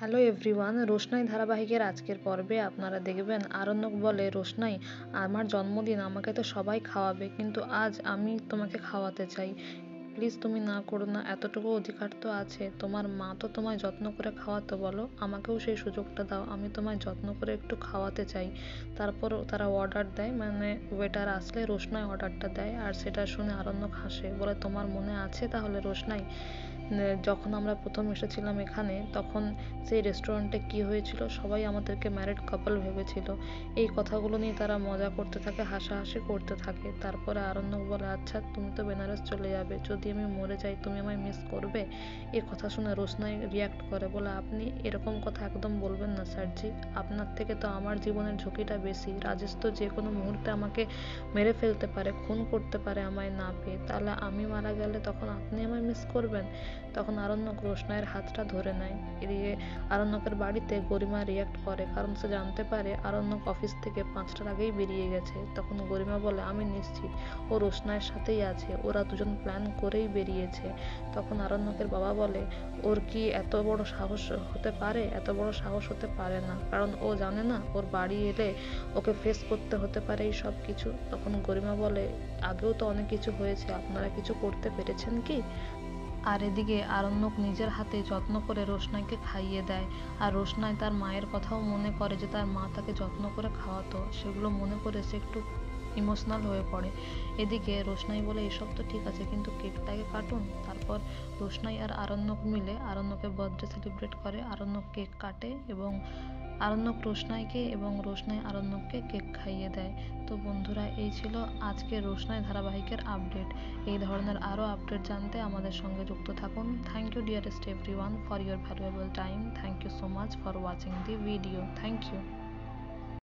Hello everyone, রোশনাই ধারাবাহিকের আজকের পর্বে আপনারা দেখবেন আরণ্যক বলে, রোশনাই আমার জন্মদিন, আমাকে তো সবাই খাওয়াবে, কিন্তু আজ আমি তোমাকে খাওয়াতে চাই। প্লিজ তুমি না করো না, এতটুকু অধিকার তো আছে, তোমার মা তো তোমায় যত্ন করে খাওয়াতো, বলো আমাকেও সেই সুযোগটা দাও, আমি তোমায় যত্ন করে একটু খাওয়াতে চাই। তারপর তারা অর্ডার দেয়, মানে ওয়েটার আসলে রোশনাই অর্ডারটা দেয়, আর সেটা শুনে আরণ্যক হাসে, বলে তোমার মনে আছে তাহলে রোশনাই, যখন আমরা প্রথম এসেছিলাম এখানে তখন সেই রেস্টুরেন্টে কি হয়েছিল, সবাই আমাদেরকে ম্যারিড কাপল ভেবেছিল। এই কথাগুলো নিয়ে তারা মজা করতে থাকে, হাসাহাসি করতে থাকে। তারপরে আরণ্যক বলে, আচ্ছা তুমি তো বেনারস চলে যাবে, যদি আমি মরে যাই তুমি আমায় মিস করবে? এই কথা শুনে রোশনাই রিয়াক্ট করে, বলে আপনি এরকম কথা একদম বলবেন না স্যারজি, আপনার থেকে তো আমার জীবনের ঝুঁকিটা বেশি। রাজেশ তো যে কোনো মুহূর্তে আমাকে মেরে ফেলতে পারে, খুন করতে পারে আমায় না পেয়ে, তাহলে আমি মারা গেলে তখন আপনি আমায় মিস করবেন? তখন আরণ্যক রোশনাইয়ের হাতটা ধরে নেয়। এদিকে আরণ্যকের বাড়িতে গরিমা রিয়াক্ট করে, কারণ সে জানতে পারে আরণ্যক অফিস থেকে 5টার আগেই বেরিয়ে গেছে। তখন গরিমা বলে, আমি নিশ্চিত ও রোশনাইয়ের সাথেই আছে, ওরা দুজন প্ল্যান করেই বেরিয়েছে। তখন আরণ্যকের বাবা বলে, ওর কি এত বড় সাহস হতে পারে? এত বড় সাহস হতে পারে না, কারণ ও জানে না ওর বাড়ি এলে ওকে ফেস করতে হতে পারে এই সব কিছু। তখন গরিমা বলে, আগেও তো অনেক কিছু হয়েছে, আপনারা কিছু করতে পেরেছেন কি? আর এদিকে আরণ্যক নিজের হাতে যত্ন করে রোশনাইকে খাইয়ে দেয়। আর রোশনাই তার মায়ের কথাও মনে করে, যে তার মা তাকে যত্ন করে খাওয়াতো, সেগুলো মনে করে সে একটু ইমোশনাল হয়ে পড়ে। এদিকে রোশনাই বলে, এসব তো ঠিক আছে, কিন্তু কেকটাকে কাটুন। তারপর রোশনাই আর আরণ্যক মিলে আরণ্যকের বার্থডে সেলিব্রেট করে। আরণ্যক কেক কাটে এবং আরণ্যক রোশনাইকে এবং রোশনাই আরণ্যককে কেক খাইয়ে দেয়। তো বন্ধুরা, এই ছিল আজকের রোশনাই ধারাবাহিকের আপডেট। এই ধরনের আরও আপডেট জানতে আমাদের সঙ্গে যুক্ত থাকুন। Thank you dearest everyone for your valuable time. Thank you so much for watching the video. Thank you.